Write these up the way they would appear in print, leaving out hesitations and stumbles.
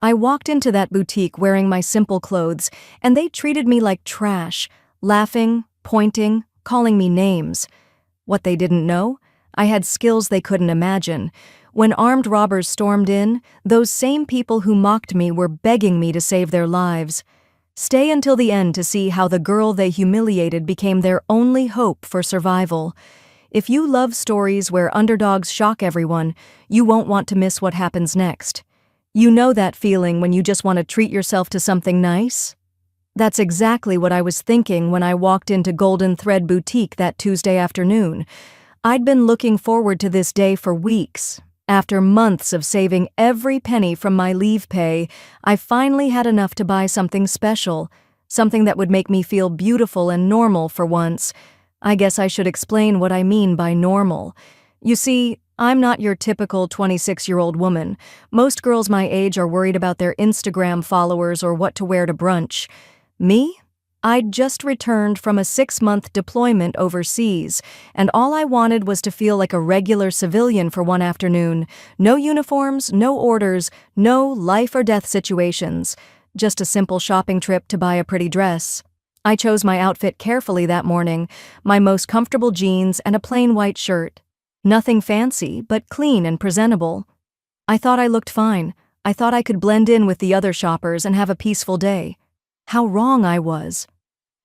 I walked into that boutique wearing my simple clothes, and they treated me like trash, laughing, pointing, calling me names. What they didn't know? I had skills they couldn't imagine. When armed robbers stormed in, those same people who mocked me were begging me to save their lives. Stay until the end to see how the girl they humiliated became their only hope for survival. If you love stories where underdogs shock everyone, you won't want to miss what happens next. You know that feeling when you just want to treat yourself to something nice? That's exactly what I was thinking when I walked into Golden Thread Boutique that Tuesday afternoon. I'd been looking forward to this day for weeks. After months of saving every penny from my leave pay, I finally had enough to buy something special, something that would make me feel beautiful and normal for once. I guess I should explain what I mean by normal. You see, I'm not your typical 26-year-old woman. Most girls my age are worried about their Instagram followers or what to wear to brunch. Me? I'd just returned from a 6-month deployment overseas, and all I wanted was to feel like a regular civilian for one afternoon. No uniforms, no orders, no life-or-death situations. Just a simple shopping trip to buy a pretty dress. I chose my outfit carefully that morning, my most comfortable jeans and a plain white shirt. Nothing fancy, but clean and presentable. I thought I looked fine. I thought I could blend in with the other shoppers and have a peaceful day. How wrong I was.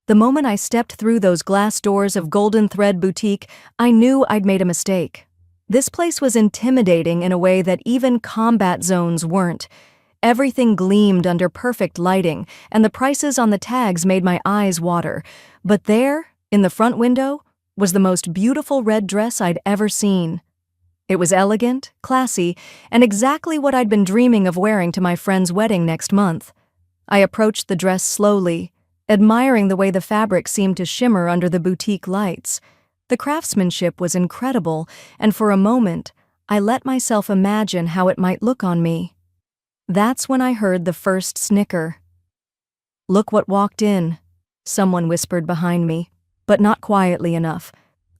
The moment I stepped through those glass doors of Golden Thread Boutique, I knew I'd made a mistake. This place was intimidating in a way that even combat zones weren't. Everything gleamed under perfect lighting, and the prices on the tags made my eyes water. But there, in the front window, was the most beautiful red dress I'd ever seen. It was elegant, classy, and exactly what I'd been dreaming of wearing to my friend's wedding next month. I approached the dress slowly, admiring the way the fabric seemed to shimmer under the boutique lights. The craftsmanship was incredible, and for a moment, I let myself imagine how it might look on me. That's when I heard the first snicker. "Look what walked in," someone whispered behind me, but not quietly enough.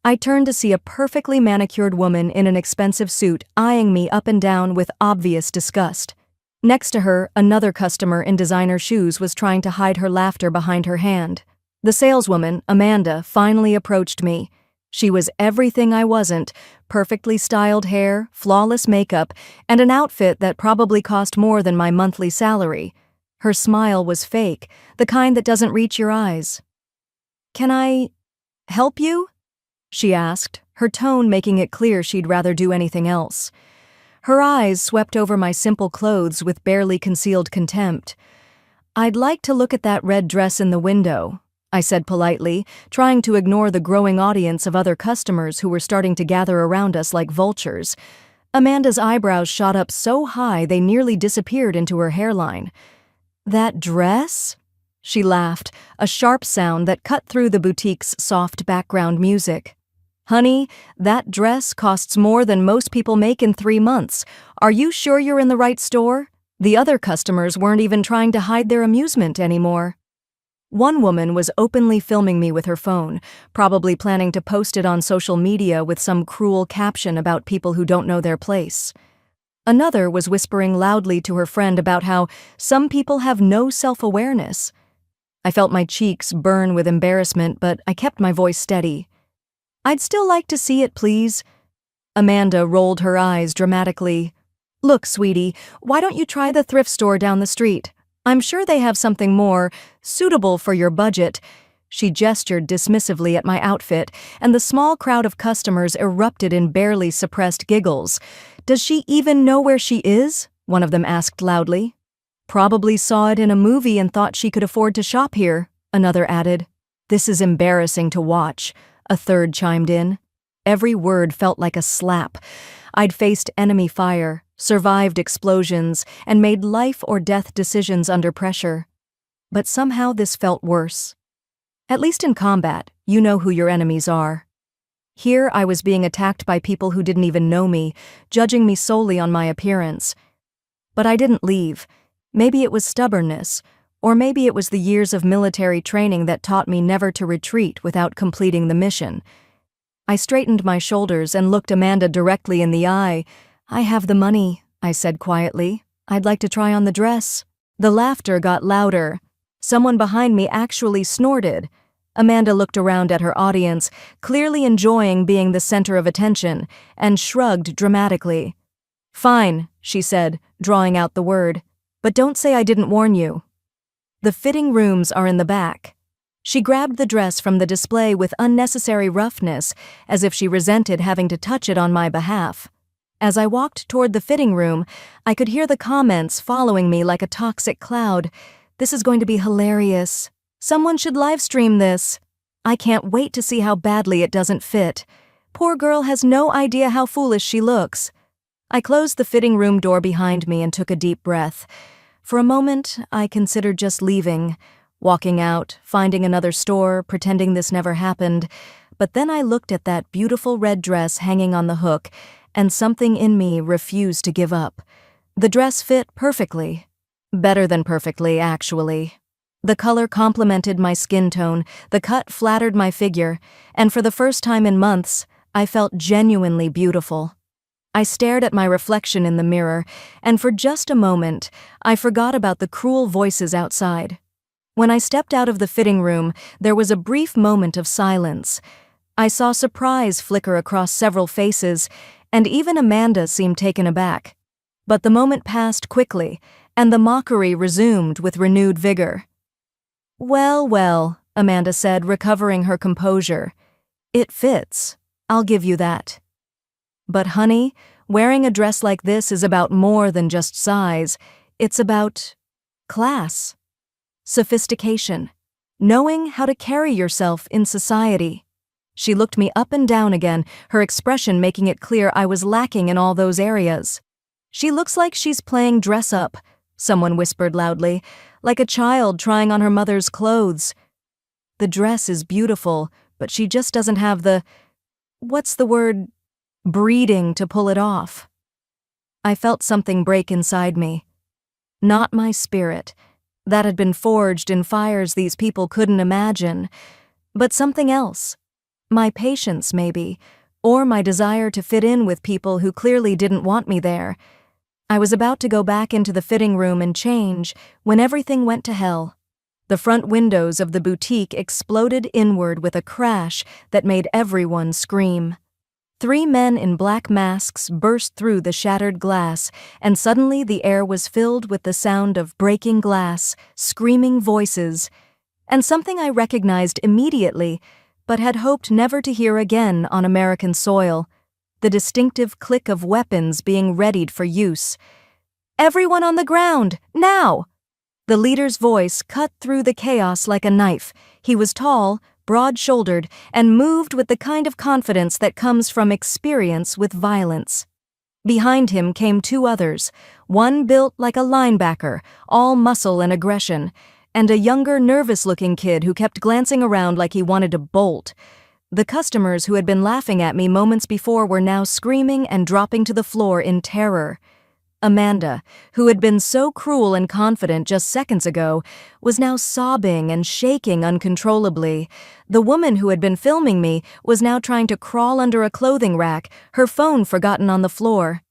I turned to see a perfectly manicured woman in an expensive suit eyeing me up and down with obvious disgust. Next to her, another customer in designer shoes was trying to hide her laughter behind her hand. The saleswoman, Amanda, finally approached me. She was everything I wasn't: perfectly styled hair, flawless makeup, and an outfit that probably cost more than my monthly salary. Her smile was fake, the kind that doesn't reach your eyes. "Can I help you?" she asked, her tone making it clear she'd rather do anything else. Her eyes swept over my simple clothes with barely concealed contempt. "I'd like to look at that red dress in the window," I said politely, trying to ignore the growing audience of other customers who were starting to gather around us like vultures. Amanda's eyebrows shot up so high they nearly disappeared into her hairline. "That dress?" She laughed, a sharp sound that cut through the boutique's soft background music. "Honey, that dress costs more than most people make in 3 months. Are you sure you're in the right store?" The other customers weren't even trying to hide their amusement anymore. One woman was openly filming me with her phone, probably planning to post it on social media with some cruel caption about people who don't know their place. Another was whispering loudly to her friend about how some people have no self-awareness. I felt my cheeks burn with embarrassment, but I kept my voice steady. "I'd still like to see it, please." Amanda rolled her eyes dramatically. "Look, sweetie, why don't you try the thrift store down the street? I'm sure they have something more suitable for your budget." She gestured dismissively at my outfit, and the small crowd of customers erupted in barely suppressed giggles. "Does she even know where she is?" one of them asked loudly. "Probably saw it in a movie and thought she could afford to shop here," another added. "This is embarrassing to watch," a third chimed in. Every word felt like a slap. I'd faced enemy fire, survived explosions, and made life-or-death decisions under pressure. But somehow this felt worse. At least in combat, you know who your enemies are. Here I was being attacked by people who didn't even know me, judging me solely on my appearance. But I didn't leave. Maybe it was stubbornness, or maybe it was the years of military training that taught me never to retreat without completing the mission. I straightened my shoulders and looked Amanda directly in the eye. "I have the money," I said quietly. I'd like to try on the dress. The laughter got louder. Someone behind me actually snorted. Amanda looked around at her audience, clearly enjoying being the center of attention, and shrugged dramatically. "Fine," she said, drawing out the word, "but don't say I didn't warn you. The fitting rooms are in the back." She grabbed the dress from the display with unnecessary roughness, as if she resented having to touch it on my behalf. As I walked toward the fitting room, I could hear the comments following me like a toxic cloud. "This is going to be hilarious. Someone should live stream this. I can't wait to see how badly it doesn't fit. Poor girl has no idea how foolish she looks." I closed the fitting room door behind me and took a deep breath. For a moment, I considered just leaving, walking out, finding another store, pretending this never happened. But then I looked at that beautiful red dress hanging on the hook, and something in me refused to give up. The dress fit perfectly. Better than perfectly, actually. The color complemented my skin tone, the cut flattered my figure, and for the first time in months, I felt genuinely beautiful. I stared at my reflection in the mirror, and for just a moment, I forgot about the cruel voices outside. When I stepped out of the fitting room, there was a brief moment of silence. I saw surprise flicker across several faces, and even Amanda seemed taken aback. But the moment passed quickly, and the mockery resumed with renewed vigor. "Well, well," Amanda said, recovering her composure. "It fits. I'll give you that. But honey, wearing a dress like this is about more than just size. It's about class, sophistication, knowing how to carry yourself in society." She looked me up and down again, her expression making it clear I was lacking in all those areas. "She looks like she's playing dress-up," someone whispered loudly, "like a child trying on her mother's clothes. The dress is beautiful, but she just doesn't have the, what's the word, breeding to pull it off." I felt something break inside me. Not my spirit. That had been forged in fires these people couldn't imagine. But something else. My patience, maybe, or my desire to fit in with people who clearly didn't want me there. I was about to go back into the fitting room and change when everything went to hell. The front windows of the boutique exploded inward with a crash that made everyone scream. 3 men in black masks burst through the shattered glass, and suddenly the air was filled with the sound of breaking glass, screaming voices, and something I recognized immediately, but had hoped never to hear again on American soil: the distinctive click of weapons being readied for use. "Everyone on the ground, now!" The leader's voice cut through the chaos like a knife. He was tall, broad-shouldered, and moved with the kind of confidence that comes from experience with violence. Behind him came 2 others, one built like a linebacker, all muscle and aggression, and a younger, nervous-looking kid who kept glancing around like he wanted to bolt. The customers who had been laughing at me moments before were now screaming and dropping to the floor in terror. Amanda, who had been so cruel and confident just seconds ago, was now sobbing and shaking uncontrollably. The woman who had been filming me was now trying to crawl under a clothing rack, her phone forgotten on the floor.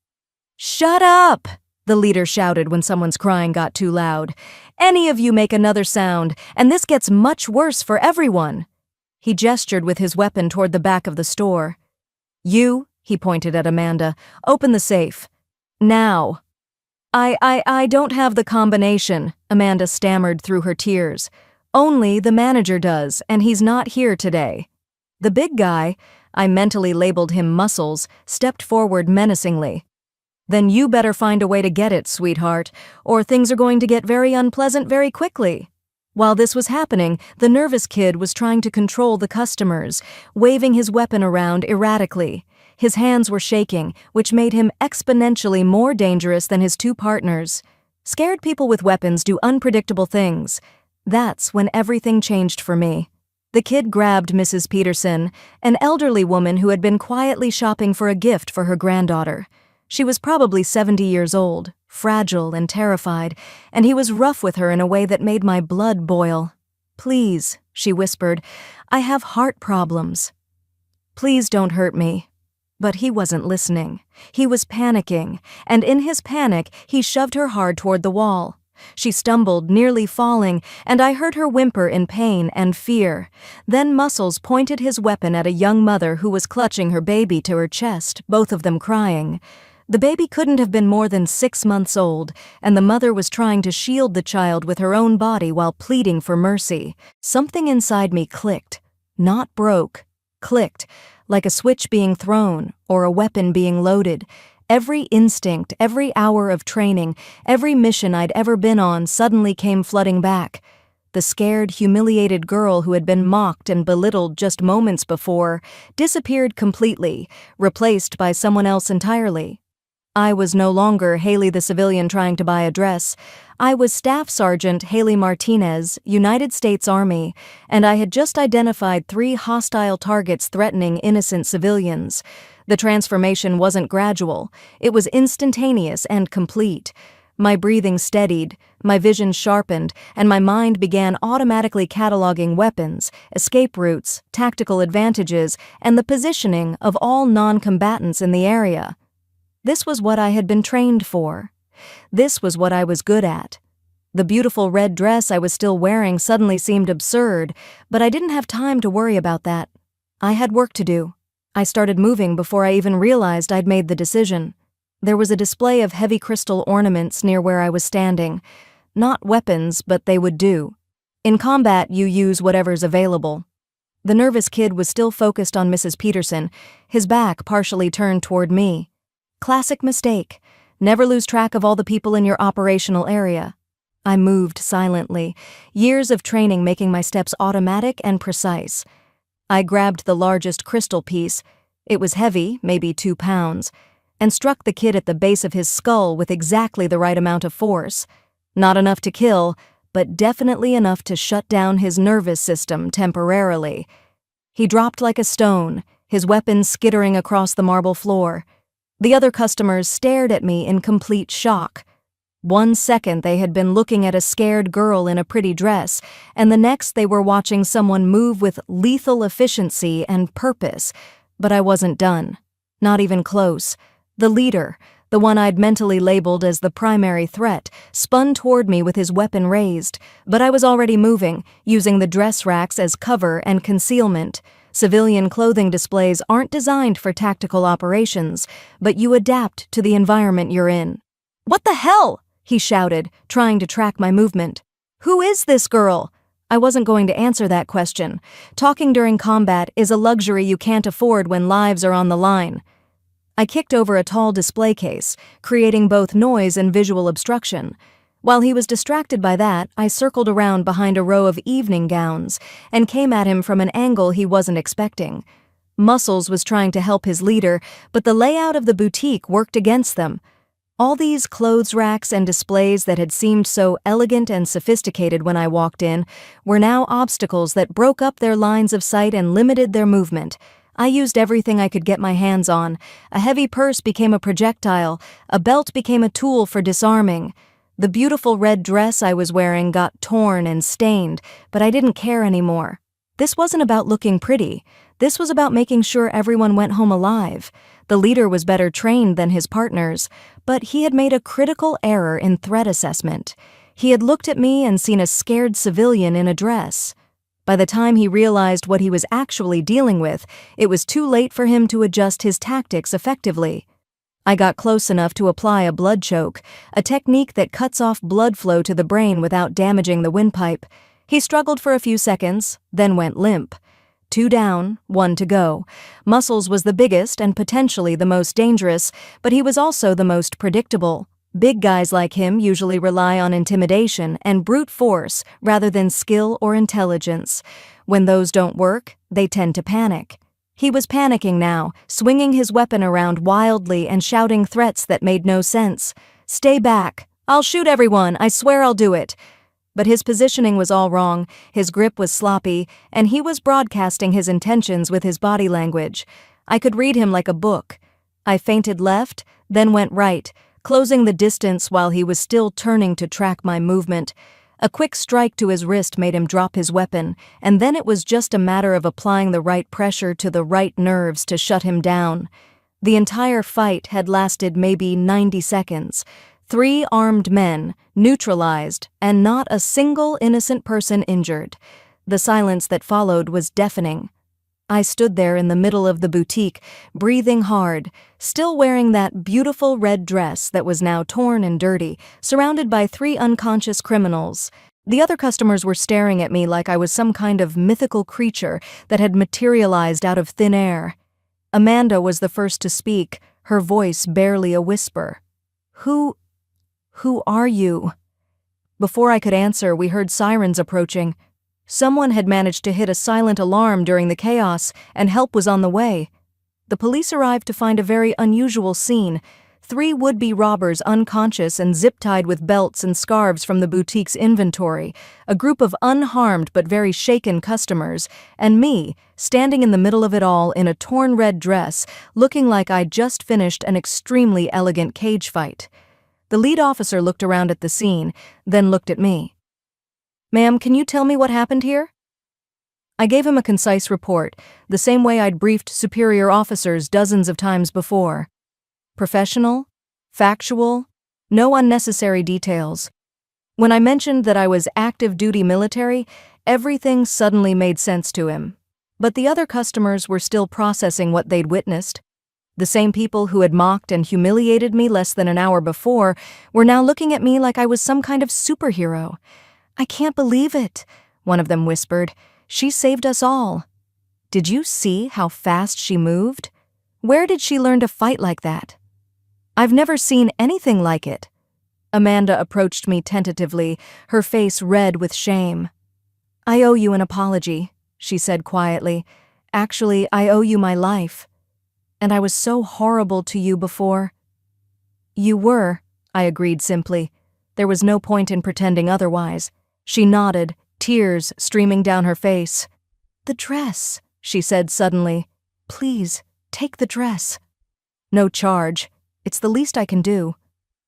"Shut up!" the leader shouted when someone's crying got too loud. "Any of you make another sound, and this gets much worse for everyone." He gestured with his weapon toward the back of the store. "You," he pointed at Amanda, "open the safe. Now." I don't have the combination," Amanda stammered through her tears. "Only the manager does, and he's not here today." The big guy, I mentally labeled him Muscles, stepped forward menacingly. "Then you better find a way to get it, sweetheart, or things are going to get very unpleasant very quickly." While this was happening, the nervous kid was trying to control the customers, waving his weapon around erratically. His hands were shaking, which made him exponentially more dangerous than his 2 partners. Scared people with weapons do unpredictable things. That's when everything changed for me. The kid grabbed Mrs. Peterson, an elderly woman who had been quietly shopping for a gift for her granddaughter. She was probably 70 years old, fragile and terrified, and he was rough with her in a way that made my blood boil. "Please," she whispered, "I have heart problems. Please don't hurt me." But he wasn't listening. He was panicking, and in his panic, he shoved her hard toward the wall. She stumbled, nearly falling, and I heard her whimper in pain and fear. Then Muscles pointed his weapon at a young mother who was clutching her baby to her chest, both of them crying. The baby couldn't have been more than 6 months old, and the mother was trying to shield the child with her own body while pleading for mercy. Something inside me clicked. Not broke. Clicked. Like a switch being thrown, or a weapon being loaded. Every instinct, every hour of training, every mission I'd ever been on suddenly came flooding back. The scared, humiliated girl who had been mocked and belittled just moments before disappeared completely, replaced by someone else entirely. I was no longer Haley the civilian trying to buy a dress. I was Staff Sergeant Haley Martinez, United States Army, and I had just identified 3 hostile targets threatening innocent civilians. The transformation wasn't gradual. It was instantaneous and complete. My breathing steadied, my vision sharpened, and my mind began automatically cataloging weapons, escape routes, tactical advantages, and the positioning of all non-combatants in the area. This was what I had been trained for. This was what I was good at. The beautiful red dress I was still wearing suddenly seemed absurd, but I didn't have time to worry about that. I had work to do. I started moving before I even realized I'd made the decision. There was a display of heavy crystal ornaments near where I was standing. Not weapons, but they would do. In combat, you use whatever's available. The nervous kid was still focused on Mrs. Peterson, his back partially turned toward me. Classic mistake. Never lose track of all the people in your operational area. I moved silently, years of training making my steps automatic and precise. I grabbed the largest crystal piece, it was heavy, maybe 2 pounds, and struck the kid at the base of his skull with exactly the right amount of force. Not enough to kill, but definitely enough to shut down his nervous system temporarily. He dropped like a stone, his weapon skittering across the marble floor. The other customers stared at me in complete shock. 1 second they had been looking at a scared girl in a pretty dress, and the next they were watching someone move with lethal efficiency and purpose. But I wasn't done. Not even close. The leader, the one I'd mentally labeled as the primary threat, spun toward me with his weapon raised, but I was already moving, using the dress racks as cover and concealment. Civilian clothing displays aren't designed for tactical operations, but you adapt to the environment you're in. "What the hell?" he shouted, trying to track my movement. "Who is this girl?" I wasn't going to answer that question. Talking during combat is a luxury you can't afford when lives are on the line. I kicked over a tall display case, creating both noise and visual obstruction. While he was distracted by that, I circled around behind a row of evening gowns and came at him from an angle he wasn't expecting. Muscles was trying to help his leader, but the layout of the boutique worked against them. All these clothes racks and displays that had seemed so elegant and sophisticated when I walked in were now obstacles that broke up their lines of sight and limited their movement. I used everything I could get my hands on. A heavy purse became a projectile, a belt became a tool for disarming. The beautiful red dress I was wearing got torn and stained, but I didn't care anymore. This wasn't about looking pretty. This was about making sure everyone went home alive. The leader was better trained than his partners, but he had made a critical error in threat assessment. He had looked at me and seen a scared civilian in a dress. By the time he realized what he was actually dealing with, it was too late for him to adjust his tactics effectively. I got close enough to apply a blood choke, a technique that cuts off blood flow to the brain without damaging the windpipe. He struggled for a few seconds, then went limp. 2 down, 1 to go. Muscles was the biggest and potentially the most dangerous, but he was also the most predictable. Big guys like him usually rely on intimidation and brute force rather than skill or intelligence. When those don't work, they tend to panic. He was panicking now, swinging his weapon around wildly and shouting threats that made no sense. "Stay back. I'll shoot everyone. I swear I'll do it." But his positioning was all wrong, his grip was sloppy, and he was broadcasting his intentions with his body language. I could read him like a book. I feinted left, then went right, closing the distance while he was still turning to track my movement. A quick strike to his wrist made him drop his weapon, and then it was just a matter of applying the right pressure to the right nerves to shut him down. The entire fight had lasted maybe 90 seconds. 3 armed men, neutralized, and not a single innocent person injured. The silence that followed was deafening. I stood there in the middle of the boutique, breathing hard, still wearing that beautiful red dress that was now torn and dirty, surrounded by 3 unconscious criminals. The other customers were staring at me like I was some kind of mythical creature that had materialized out of thin air. Amanda was the first to speak, her voice barely a whisper. Who are you?" Before I could answer, we heard sirens approaching. Someone had managed to hit a silent alarm during the chaos, and help was on the way. The police arrived to find a very unusual scene. 3 would-be robbers unconscious and zip-tied with belts and scarves from the boutique's inventory, a group of unharmed but very shaken customers, and me, standing in the middle of it all in a torn red dress, looking like I'd just finished an extremely elegant cage fight. The lead officer looked around at the scene, then looked at me. "Ma'am, can you tell me what happened here?" I gave him a concise report, the same way I'd briefed superior officers dozens of times before. Professional, factual, no unnecessary details. When I mentioned that I was active duty military, everything suddenly made sense to him. But the other customers were still processing what they'd witnessed. The same people who had mocked and humiliated me less than an hour before were now looking at me like I was some kind of superhero. "I can't believe it," one of them whispered. "She saved us all." "Did you see how fast she moved? Where did she learn to fight like that?" "I've never seen anything like it." Amanda approached me tentatively, her face red with shame. "I owe you an apology," she said quietly. "Actually, I owe you my life. And I was so horrible to you before." "You were," I agreed simply. There was no point in pretending otherwise. She nodded, tears streaming down her face. "The dress," she said suddenly. "Please, take the dress." "No charge. It's the least I can do."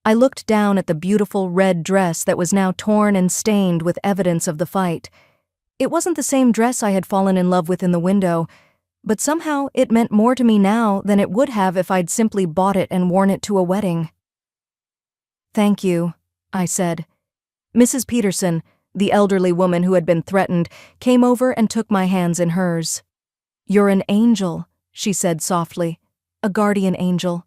I looked down at the beautiful red dress that was now torn and stained with evidence of the fight. It wasn't the same dress I had fallen in love with in the window, but somehow it meant more to me now than it would have if I'd simply bought it and worn it to a wedding. "Thank you," I said. Mrs. Peterson, the elderly woman who had been threatened, came over and took my hands in hers. "You're an angel," she said softly. "A guardian angel."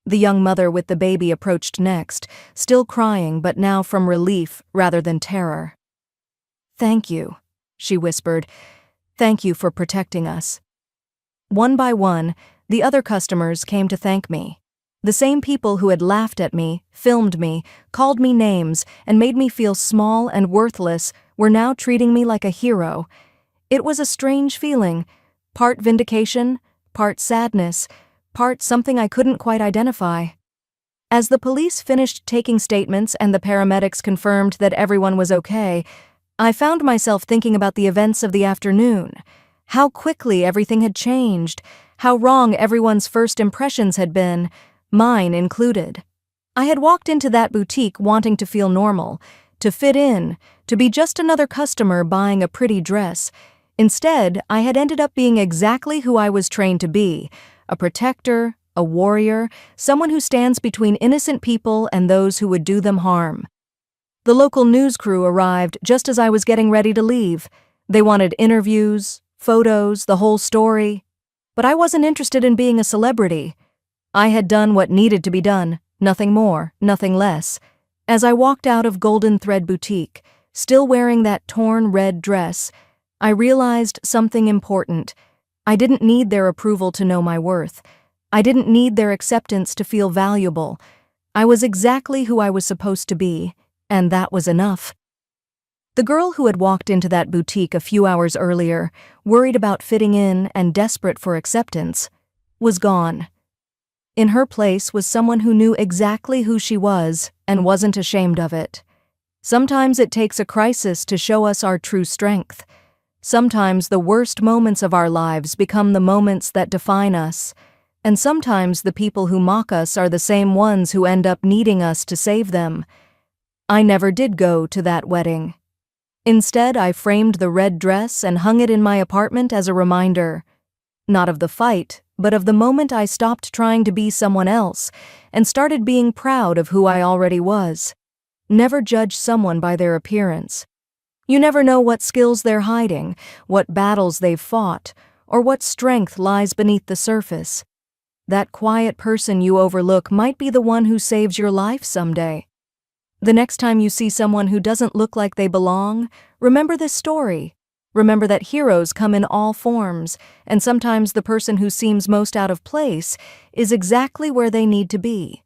The young mother with the baby approached next, still crying but now from relief rather than terror. "Thank you," she whispered. "Thank you for protecting us." One by one, the other customers came to thank me. The same people who had laughed at me, filmed me, called me names, and made me feel small and worthless were now treating me like a hero. It was a strange feeling, part vindication, part sadness, part something I couldn't quite identify. As the police finished taking statements and the paramedics confirmed that everyone was okay, I found myself thinking about the events of the afternoon. How quickly everything had changed, how wrong everyone's first impressions had been, mine included. I had walked into that boutique wanting to feel normal, to fit in, to be just another customer buying a pretty dress. Instead, I had ended up being exactly who I was trained to be, a protector, a warrior, someone who stands between innocent people and those who would do them harm. The local news crew arrived just as I was getting ready to leave. They wanted interviews, photos, the whole story. But I wasn't interested in being a celebrity. I had done what needed to be done, nothing more, nothing less. As I walked out of Golden Thread Boutique, still wearing that torn red dress, I realized something important. I didn't need their approval to know my worth. I didn't need their acceptance to feel valuable. I was exactly who I was supposed to be, and that was enough. The girl who had walked into that boutique a few hours earlier, worried about fitting in and desperate for acceptance, was gone. In her place was someone who knew exactly who she was and wasn't ashamed of it. Sometimes it takes a crisis to show us our true strength. Sometimes the worst moments of our lives become the moments that define us, and sometimes the people who mock us are the same ones who end up needing us to save them. I never did go to that wedding. Instead, I framed the red dress and hung it in my apartment as a reminder, not of the fight, but of the moment I stopped trying to be someone else and started being proud of who I already was. Never judge someone by their appearance. You never know what skills they're hiding, what battles they've fought, or what strength lies beneath the surface. That quiet person you overlook might be the one who saves your life someday. The next time you see someone who doesn't look like they belong, remember this story. Remember that heroes come in all forms, and sometimes the person who seems most out of place is exactly where they need to be.